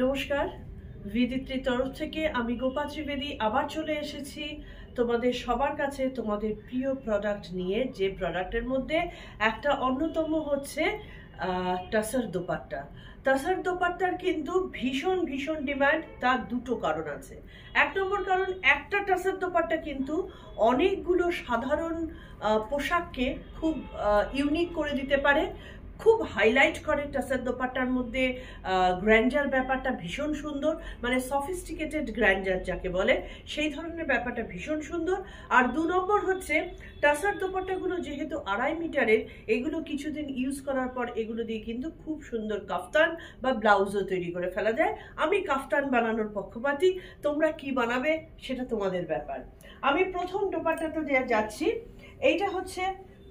নমস্কার, বিদিত্রীর তরফ থেকে আমি গোপা ত্রিবেদী আবার চলে এসেছি তোমাদের সবার কাছে তোমাদের প্রিয় প্রোডাক্ট নিয়ে। যে প্রোডাক্টের মধ্যে একটা অন্যতম হচ্ছে টাসার দোপাট্টা। টাসার দোপাট্টার কিন্তু ভীষণ ভীষণ ডিমান্ড। তার দুটো কারণ আছে। এক নম্বর কারণ, একটা টাসার দোপাট্টা কিন্তু অনেকগুলো সাধারণ পোশাককে খুব ইউনিক করে দিতে পারে, খুব হাইলাইট করে। টাসার দোপাট্টার মধ্যে গ্র্যান্ডার ব্যাপারটা ভীষণ সুন্দর, মানে সফিস্টিকেটেড গ্র্যান্ডার যাকে বলে সেই ধরনের ব্যাপারটা ভীষণ সুন্দর। আর দু নম্বর হচ্ছে, টাসার দোপাট্টাগুলো যেহেতু 2.5 মিটারের, এগুলো কিছুদিন ইউজ করার পর এগুলো দিয়ে কিন্তু খুব সুন্দর কাফতান বা ব্লাউজও তৈরি করে ফেলা যায়। আমি কাফতান বানানোর পক্ষপাতী, তোমরা কি বানাবে সেটা তোমাদের ব্যাপার। আমি প্রথম দোপাট্টাটা যাচ্ছি। এইটা হচ্ছে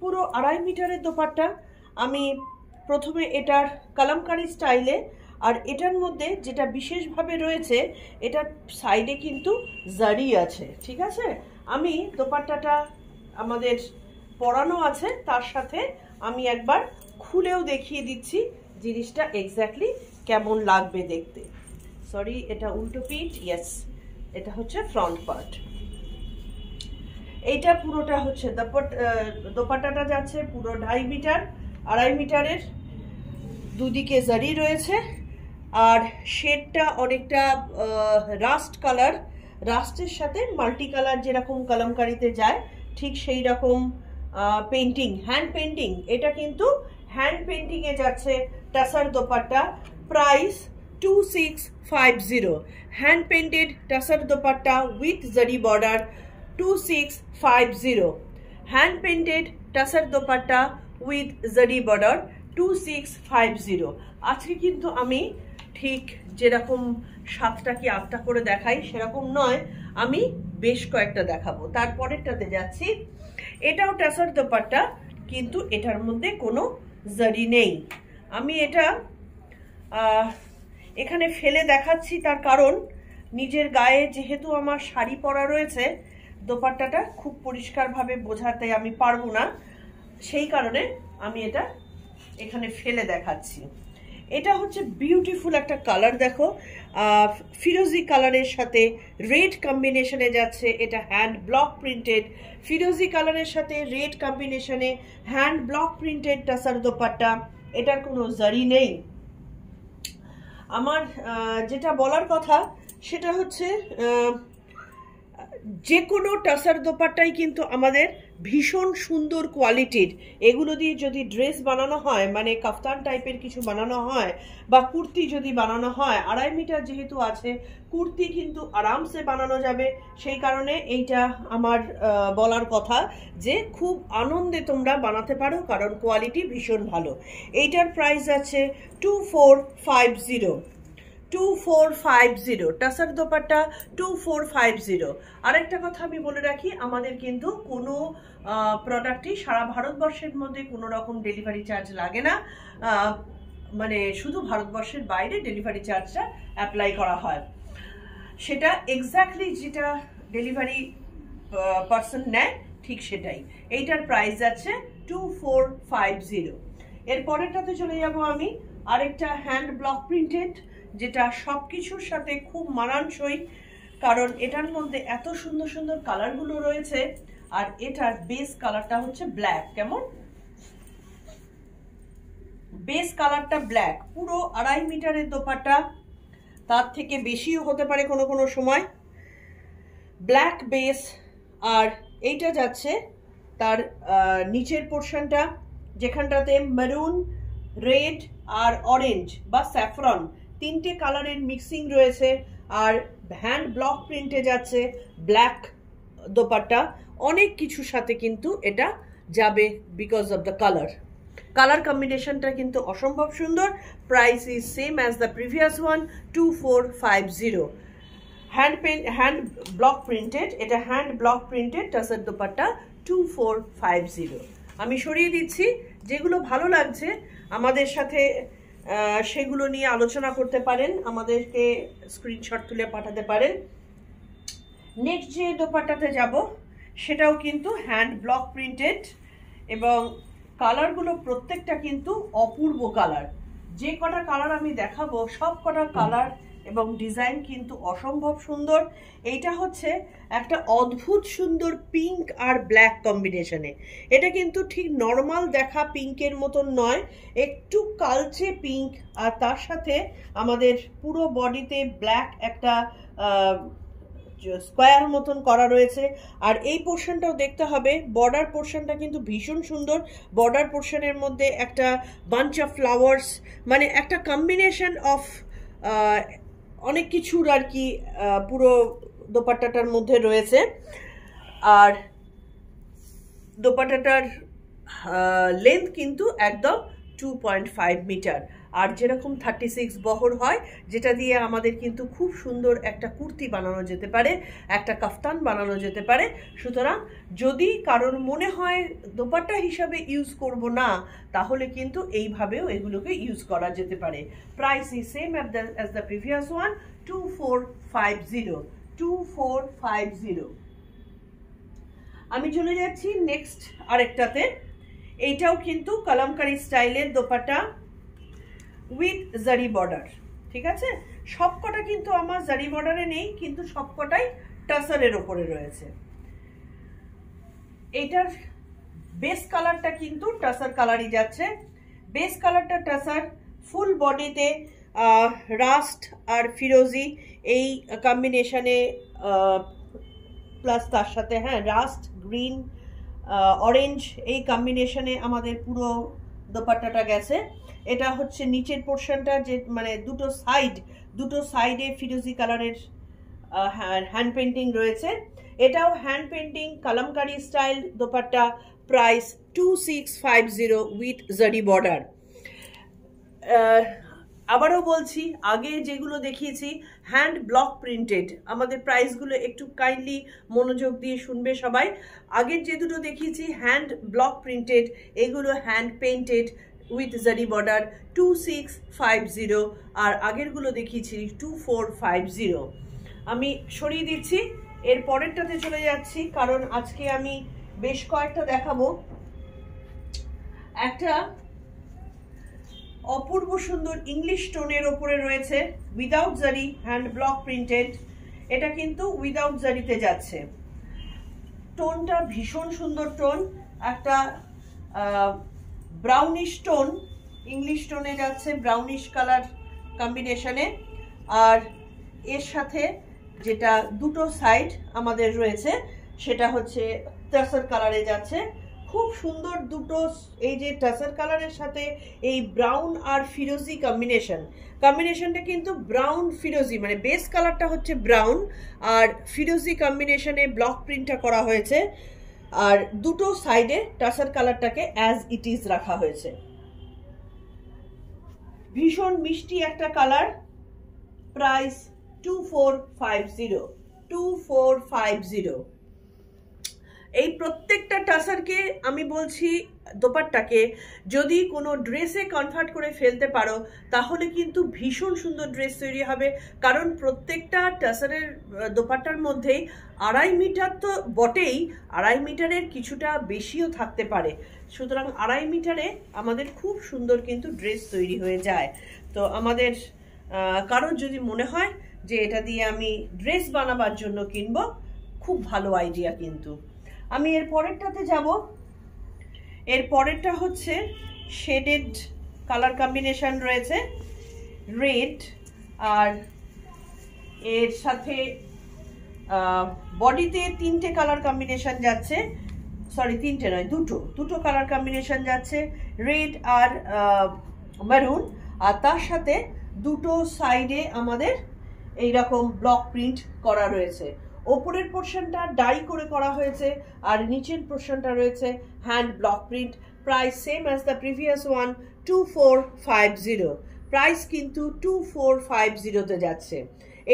পুরো 2.5 মিটারের দোপাট্টা। আমি প্রথমে এটার কালামকারী স্টাইলে, আর এটার মধ্যে যেটা বিশেষভাবে রয়েছে, এটার সাইডে কিন্তু জারি আছে, ঠিক আছে। আমি দোপাট্টাটা আমাদের পরানো আছে, তার সাথে আমি একবার খুলেও দেখিয়ে দিচ্ছি জিনিসটা এক্স্যাক্টলি কেমন লাগবে দেখতে। সরি, এটা উল্টো পিঠ। ইয়েস, এটা হচ্ছে ফ্রন্ট পার্ট। এইটা পুরোটা হচ্ছে দোপাট্টাটা যাচ্ছে পুরো 2.5 মিটার, 2.5 মিটারের। দুদিকে জারি রয়েছে, আর শেডটা অনেকটা রাস্ট কালার। রাস্টের সাথে মাল্টি কালার যেরকম কালামকারিতে যায়, ঠিক সেই রকম পেন্টিং, হ্যান্ড পেন্টিং। এটা কিন্তু হ্যান্ড পেন্টিংয়ে যাচ্ছে tussar dupatta. Price 2650। Hand painted tussar dupatta with zari border 2650। Hand painted tussar dupatta with zari border 2650। আজকে কিন্তু আমি ঠিক যেরকম 7টা কি 8টা করে দেখাই সেরকম নয়, আমি বেশ কয়েকটা দেখাবো। তারপরেরটাতে যাচ্ছি। এটাও টাসার দোপাট্টা, কিন্তু এটার মধ্যে কোনো জারি নেই। আমি এটা এখানে ফেলে দেখাচ্ছি, তার কারণ নিজের গায়ে যেহেতু আমার শাড়ি পরা রয়েছে, দোপাট্টাটা খুব পরিষ্কারভাবে বোঝাতে আমি পারবো না, সেই কারণে আমি এটা এখানে ফেলে দেখাচ্ছি। এটা হচ্ছে বিউটিফুল একটা কালার, দেখো, ফিরোজি কালারের সাথে রেড কম্বিনেশনে যাচ্ছে। এটা হ্যান্ড ব্লক প্রিন্টেড, ফিরোজি কালারের সাথে রেড কম্বিনেশনে hand block printed tussar dupatta. এটার কোনো জারি নেই। আমার যেটা বলার কথা সেটা হচ্ছে, যে কোনো টাসার দোপাট্টাই কিন্তু আমাদের ভীষণ সুন্দর কোয়ালিটির। এগুলো দিয়ে যদি ড্রেস বানানো হয়, মানে কাফতান টাইপের কিছু বানানো হয়, বা কুর্তি যদি বানানো হয়, 2.5 মিটার যেহেতু আছে, কুর্তি কিন্তু আরামসে বানানো যাবে। সেই কারণে এইটা আমার বলার কথা যে খুব আনন্দে তোমরা বানাতে পারো, কারণ কোয়ালিটি ভীষণ ভালো। এইটার প্রাইস আছে 2450। 2450 টাসার দোপাট্টা 2450। আরেকটা কথা আমি বলে রাখি, আমাদের কিন্তু কোনো প্রোডাক্টই সারা ভারতবর্ষের মধ্যে কোনো রকম ডেলিভারি চার্জ লাগে না। মানে শুধু ভারতবর্ষের বাইরে ডেলিভারি চার্জটা অ্যাপ্লাই করা হয়। সেটা এক্স্যাক্টলি যেটা ডেলিভারি পার্সন নেয় ঠিক সেটাই। এইটার প্রাইস আছে 2450। এর পরেরটাতে চলে যাব আমি। আরেকটা হ্যান্ড ব্লক প্রিন্টেড, যেটা সব কিছুর সাথে খুব মানানসই, কারণ এটার মধ্যে এত সুন্দর সুন্দর কালারগুলো রয়েছে। আর এটার বেস কালারটা হচ্ছে ব্ল্যাক। কেমন বেস কালারটা ব্ল্যাক। পুরো 2.5 মিটারের দোপাট্টা, তার থেকে বেশিও হতে পারে কোনো কোনো সময়। ব্ল্যাক বেস, আর এইটা যাচ্ছে তার নিচের পোর্শনটা, যেখানটাতে মেরুন, রেড আর অরেঞ্জ বা স্যাফরন, 3টে কালারের মিক্সিং রয়েছে। আর হ্যান্ড ব্লক প্রিন্টে যাচ্ছে ব্ল্যাক দোপাট্টা। অনেক কিছুর সাথে কিন্তু এটা যাবে বিকজ অফ দ্য কালার কম্বিনেশনটা কিন্তু অসম্ভব সুন্দর। Price is same as the previous one, 2450। Hand block printed, এটা hand block printed tussar dupatta 2450। আমি সরিয়ে দিচ্ছি। যেগুলো ভালো লাগছে আমাদের সাথে সেগুলো নিয়ে আলোচনা করতে পারেন, আমাদেরকে স্ক্রিনশট তুলে পাঠাতে পারেন। নেক্সট যে দোপাট্টাতে যাব সেটাও কিন্তু হ্যান্ড ব্লক প্রিন্টেড, এবং কালারগুলো প্রত্যেকটা কিন্তু অপূর্ব কালার। যে কটা কালার আমি দেখাবো সব কটা কালার এবং ডিজাইন কিন্তু অসম্ভব সুন্দর। এইটা হচ্ছে একটা অদ্ভুত সুন্দর পিঙ্ক আর ব্ল্যাক কম্বিনেশনে। এটা কিন্তু ঠিক নর্মাল দেখা পিঙ্কের মতন নয়, একটু কালচে পিঙ্ক, আর তার সাথে আমাদের পুরো বডিতে ব্ল্যাক একটা স্কোয়ার মতন করা রয়েছে। আর এই পোর্শনটাও দেখতে হবে, বর্ডার পোর্শনটা কিন্তু ভীষণ সুন্দর। বর্ডার পোর্শনের মধ্যে একটা বাঞ্চ অফ ফ্লাওয়ার্স, মানে একটা কম্বিনেশন অফ অনেক কিছুর আর কি পুরো দোপাট্টাটার মধ্যে রয়েছে। আর দোপাট্টাটার লেন্থ কিন্তু একদম 2.5 মিটার, আর যেরকম 36 বহর হয়, যেটা দিয়ে আমাদের কিন্তু খুব সুন্দর একটা কুর্তি বানানো যেতে পারে, একটা কাফতান বানানো যেতে পারে। সুতরাং যদি কারোর মনে হয় দোপাট্টা হিসাবে ইউজ করব না, তাহলে কিন্তু এইভাবেও এগুলোকে ইউজ করা যেতে পারে। Price is same as the previous one, 2450। আমি চলে যাচ্ছি নেক্সট আরেকটাতে। এইটাও কিন্তু কালামকারী স্টাইলের দোপাট্টা উইথ জারি বর্ডার, ঠিক আছে। সবকটা কিন্তু আমার জারি বর্ডারে নেই, কিন্তু সবকটাই টাসারের ওপরে রয়েছে। এইটার বেস কালারটা কিন্তু টাসার কালারই যাচ্ছে। বেস কালারটা টাসার, ফুল বডিতে রাস্ট আর ফিরোজি এই কম্বিনেশনে, প্লাস তার সাথে রাস্ট, গ্রিন, অরেঞ্জ এই কম্বিনেশনে আমাদের পুরো দোপাট্টাটা গেছে। এটা হচ্ছে নিচের পোর্শনটা, যে মানে দুটো সাইডে ফিরোজি কালারের হ্যান্ড পেন্টিং রয়েছে। এটাও hand painting Kalamkari style dupatta. Price 2650 with zari border. আবারও বলছি, আগে যেগুলো দেখিয়েছি হ্যান্ড ব্লক প্রিন্টেড, আমাদের প্রাইসগুলো একটু কাইন্ডলি মনোযোগ দিয়ে শুনবে সবাই। আগের যে দুটো দেখিয়েছি হ্যান্ড ব্লক প্রিন্টেড, এগুলো hand painted with zari border 2650, আর আগেরগুলো দেখিয়েছি 2450। আমি সরিয়ে দিচ্ছি, এর পরেরটাতে চলে যাচ্ছি, কারণ আজকে আমি বেশ কয়েকটা দেখাবো। একটা অপূর্ব সুন্দর ইংলিশ টোনের ওপরে রয়েছে উইদাউট জারি, হ্যান্ড ব্লক প্রিন্টেড। এটা কিন্তু উইদাউট জারিতে যাচ্ছে। টোনটা ভীষণ সুন্দর টোন, একটা ব্রাউনিশ টোন, ইংলিশ টোনে যাচ্ছে, ব্রাউনিশ কালার কম্বিনেশনে। আর এর সাথে যেটা দুটো সাইড আমাদের রয়েছে সেটা হচ্ছে টাসার কালারে যাচ্ছে। খুব সুন্দর দুটো, এই যে টাসার কালারের সাথে এই ব্রাউন আর ফিরোজি কম্বিনেশনটা কিন্তু ব্রাউন ফিরোজি, মানে বেস কালারটা হচ্ছে ব্রাউন আর ফিরোজি কম্বিনেশনে ব্লক প্রিন্টটা করা হয়েছে। আর দুটো সাইডে টাসার কালারটাকে অ্যাজ ইট ইজ রাখা হয়েছে। ভীষণ মিষ্টি একটা কালার। প্রাইস 2450। এই প্রত্যেকটা টাসারকে আমি বলছি, দোপাট্টাকে যদি কোনো ড্রেসে কনভার্ট করে ফেলতে পারো, তাহলে কিন্তু ভীষণ সুন্দর ড্রেস তৈরি হবে। কারণ প্রত্যেকটা টাসারের দোপাট্টার মধ্যেই 2.5 মিটার তো বটেই, 2.5 মিটারের কিছুটা বেশিও থাকতে পারে। সুতরাং 2.5 মিটারে আমাদের খুব সুন্দর কিন্তু ড্রেস তৈরি হয়ে যায়। তো আমাদের কারোর যদি মনে হয় যে এটা দিয়ে আমি ড্রেস বানাবার জন্য কিনবো, খুব ভালো আইডিয়া। কিন্তু আমি এর পরেরটাতে যাব। এর পরেরটা হচ্ছে শেডেড কালার কম্বিনেশন রয়েছে, রেড, আর এর সাথে বডিতে 3টে কালার কম্বিনেশন যাচ্ছে, সরি 3টে নয়, দুটো কালার কম্বিনেশন যাচ্ছে, রেড আর মেরুন। আর তার সাথে দুটো সাইডে আমাদের এইরকম ব্লক প্রিন্ট করা রয়েছে। ওপরের পোর্শনটা ডাই করে করা হয়েছে, আর নিচের পোর্শনটা রয়েছে hand block print. Price same as the previous one, 2450। Price কিন্তু 2450-তে যাচ্ছে।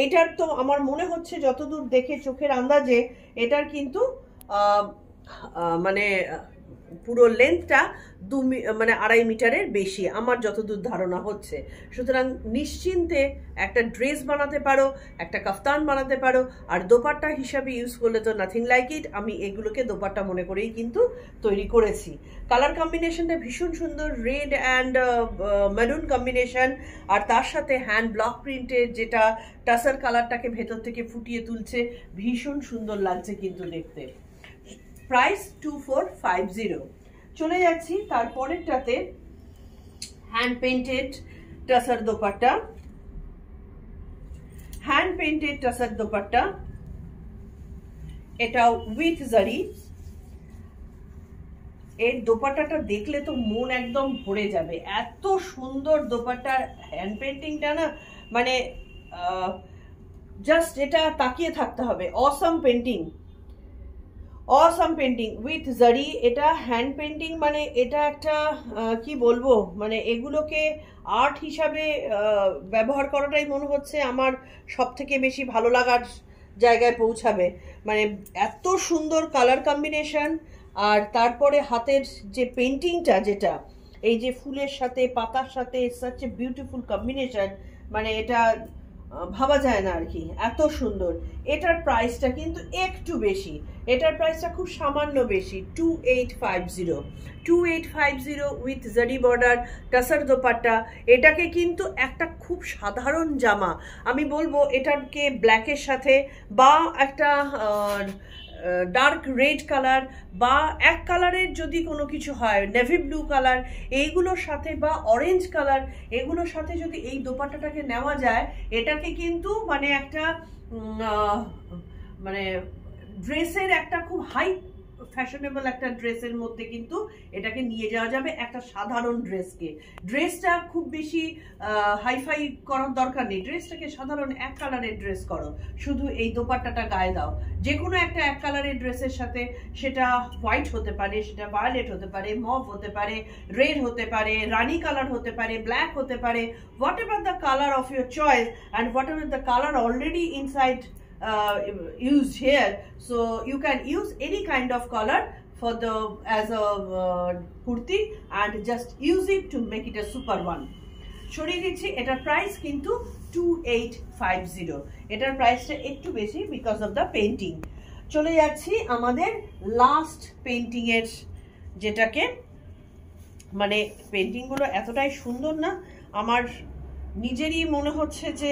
এইটার তো আমার মনে হচ্ছে যতদূর দেখে চোখের আন্দাজে এটার কিন্তু মানে পুরো লেন্থটা মানে 2.5 মিটারের বেশি আমার যতদূর ধারণা হচ্ছে। সুতরাং নিশ্চিন্তে একটা ড্রেস বানাতে পারো, একটা কাফতান বানাতে পারো। আর দোপাট্টা হিসাবে ইউজ করলে তো নাথিং লাইক ইট। আমি এগুলোকে দোপাট্টা মনে করেই কিন্তু তৈরি করেছি। কালার কম্বিনেশনটা ভীষণ সুন্দর, রেড অ্যান্ড মেরুন কম্বিনেশন, আর তার সাথে হ্যান্ড ব্লক প্রিন্টের যেটা টাসার কালারটাকে ভেতর থেকে ফুটিয়ে তুলছে, ভীষণ সুন্দর লাগছে কিন্তু দেখতে। প্রাইস 2450। চলে যাচ্ছি তারপরেরটাতে, hand painted tussar dupatta. Hand painted tussar dupatta, এটাও উইথ জারি। এর দোপাট্টাটা দেখলে তো মন একদম ভরে যাবে, এত সুন্দর দোপাট্টার হ্যান্ড পেইন্টিংটা না, মানে জাস্ট এটা তাকিয়ে থাকতে হবে। Awesome painting, awesome painting with জারি। এটা হ্যান্ড পেন্টিং, মানে এটা একটা কি বলবো, মানে এগুলোকে আর্ট হিসাবে ব্যবহার করাটাই মনে হচ্ছে আমার সব থেকে বেশি ভালো লাগার জায়গায় পৌঁছাবে। মানে এত সুন্দর কালার কম্বিনেশন, আর তারপরে হাতের যে পেন্টিংটা, যেটা এই যে ফুলের সাথে পাতার সাথে, সাচ এ বিউটিফুল কম্বিনেশন, মানে এটা ভাবা যায় না আর কি, এত সুন্দর। এটার প্রাইসটা কিন্তু একটু বেশি, এটার প্রাইসটা খুব সামান্য বেশি, 2850। 2850 উইথ জারি বর্ডার টাসার দোপাট্টা। এটাকে কিন্তু একটা খুব সাধারণ জামা, আমি বলবো এটাকে ব্ল্যাকের সাথে বা একটা ডার্ক রেড কালার বা এক কালারের যদি কোনো কিছু হয়, নেভি ব্লু কালার, এইগুলোর সাথে বা অরেঞ্জ কালার, এগুলোর সাথে যদি এই দোপাট্টাটাকে নেওয়া যায়, এটাকে কিন্তু মানে একটা মানে ড্রেসের একটা খুব হাই ফ্যাশনেবল একটা ড্রেসের মধ্যে কিন্তু এটাকে নিয়ে যাওয়া যাবে, একটা সাধারণ ড্রেসকে। ড্রেসটা খুব বেশি হাইফাই করার দরকার নেই, ড্রেসটাকে সাধারণ এক কালারের ড্রেস করো, শুধু এই দোপাট্টাটা গায়ে দাও। যে কোনো একটা এক কালারের ড্রেসের সাথে, সেটা হোয়াইট হতে পারে, সেটা ভায়োলেট হতে পারে, মভ হতে পারে, রেড হতে পারে, রানি কালার হতে পারে, ব্ল্যাক হতে পারে, what ever the colour of your choice and what ever the colour already inside used here, so you can use any kind of color for the as a kurti and just use it to make it a super one. সরিয়ে দিচ্ছি, এটার price কিন্তু 2850। এটার প্রাইসটা একটু বেশি because of the painting. চলে যাচ্ছি আমাদের লাস্ট পেন্টিং এর, যেটাকে মানে পেন্টিংগুলো এতটাই সুন্দর না, আমার নিজেরই মনে হচ্ছে যে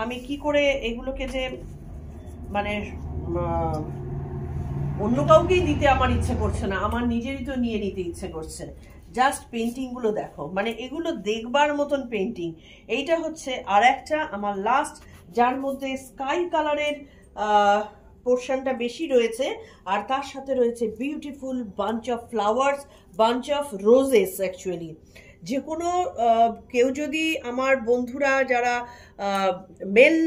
আমি কি করে এগুলোকে যে মানে অন্য কাউকেই দিতে আমার ইচ্ছে করছে না, আমার নিজেরই তো নিয়ে নিতে ইচ্ছে করছে। জাস্ট পেন্টিংগুলো দেখো, মানে এগুলো দেখবার মতন পেন্টিং। এইটা হচ্ছে আর একটা আমার লাস্ট, যার মধ্যে স্কাই কালারের পোর্শনটা বেশি রয়েছে, আর তার সাথে রয়েছে beautiful bunch of flowers, bunch of roses. Actually যে কোনো কেউ যদি, আমার বন্ধুরা যারা মেল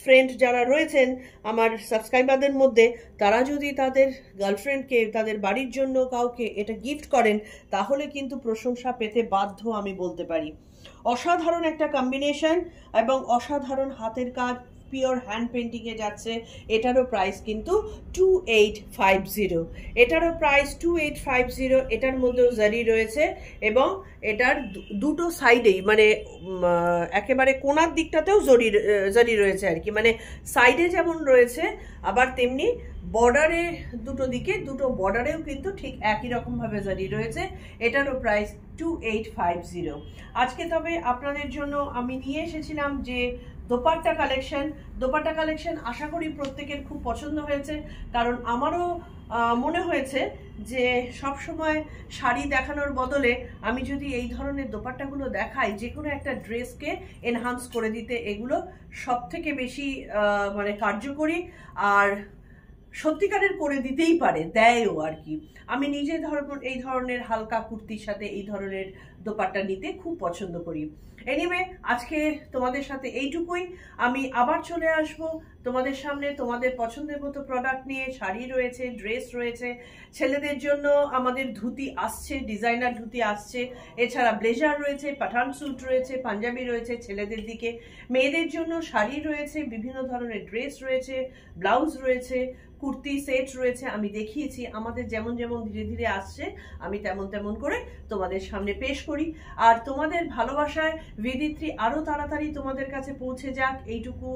ফ্রেন্ড যারা রয়েছেন আমার সাবস্ক্রাইবারদের মধ্যে, তারা যদি তাদের গার্লফ্রেন্ডকে, তাদের বাড়ির জন্য কাউকে এটা গিফট করেন, তাহলে কিন্তু প্রশংসা পেতে বাধ্য, আমি বলতে পারি। অসাধারণ একটা কম্বিনেশন এবং অসাধারণ হাতের কাজ, পিওর হ্যান্ড পেন্টিংয়ে যাচ্ছে। এটারও প্রাইস কিন্তু 2850। এটারও প্রাইস 2850। এটার মধ্যেও জারি রয়েছে এবং এটার দুটো সাইডেই, মানে একেবারে কোণার দিকটাতেও জারি রয়েছে আর কি, মানে সাইডে যেমন রয়েছে আবার তেমনি বর্ডারে, দুটো দিকে দুটো বর্ডারেও কিন্তু ঠিক একই রকমভাবে জারি রয়েছে। এটারও প্রাইস 2850। আজকে তবে আপনাদের জন্য আমি নিয়ে এসেছিলাম যে দোপাট্টা কালেকশন। দোপাট্টা কালেকশন আশা করি প্রত্যেকের খুব পছন্দ হয়েছে, কারণ আমারও মনে হয়েছে যে সব সময় শাড়ি দেখানোর বদলে আমি যদি এই ধরনের দোপাট্টাগুলো দেখাই, যে কোনো একটা ড্রেসকে এনহান্স করে দিতে এগুলো সব থেকে বেশি মানে কার্যকরী, আর সত্যিকারের করে দিতেই পারে, দেয়ও আর কি। আমি নিজে এই ধরনের হালকা কুর্তির সাথে এই ধরনের দোপাট্টা নিতে খুব পছন্দ করি। এনিওয়ে আজকে তোমাদের সাথে এইটুকুই। আমি আবার চলে আসব তোমাদের সামনে তোমাদের পছন্দের মতো প্রোডাক্ট নিয়ে। শাড়ি রয়েছে, ড্রেস রয়েছে, ছেলেদের জন্য আমাদের ধুতি আসছে, ডিজাইনার ধুতি আসছে, এছাড়া ব্লেজার রয়েছে, পাঠান স্যুট রয়েছে, পাঞ্জাবি রয়েছে ছেলেদের দিকে, মেয়েদের জন্য শাড়ি রয়েছে, বিভিন্ন ধরনের ড্রেস রয়েছে, ব্লাউজ রয়েছে, কুর্তি সেট রয়েছে। আমি দেখিয়েছি আমাদের যেমন যেমন ধীরে ধীরে আসছে আমি তেমন তেমন করে তোমাদের সামনে পেশ করি। আর তোমাদের ভালোবাসায় ভিদিত্রী আরো তাড়াতাড়ি তোমাদের কাছে পৌঁছে যাক, এইটুকু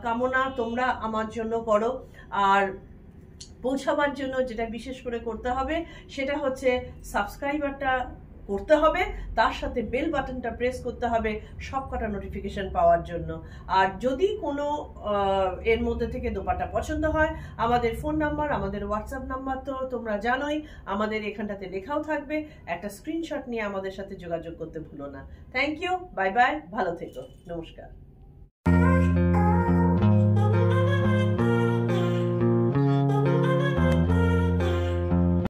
কামনা তোমরা আমার জন্য করো। আর পৌঁছাবার জন্য যেটা বিশেষ করে করতে হবে সেটা হচ্ছে সাবস্ক্রাইবারটা করতে হবে, তার সাথে বেল বাটনটা প্রেস করতে হবে সবকটা নোটিফিকেশন পাওয়ার জন্য। আর যদি কোনো এর মধ্যে থেকে দোপাট্টা পছন্দ হয়, আমাদের ফোন নাম্বার, আমাদের হোয়াটসঅ্যাপ নাম্বার তো তোমরা জানোই, আমাদের এখানটাতে লেখাও থাকবে, একটা স্ক্রিনশট নিয়ে আমাদের সাথে যোগাযোগ করতে ভুলো না। থ্যাংক ইউ, বাই বাই, ভালো থেকো, নমস্কার।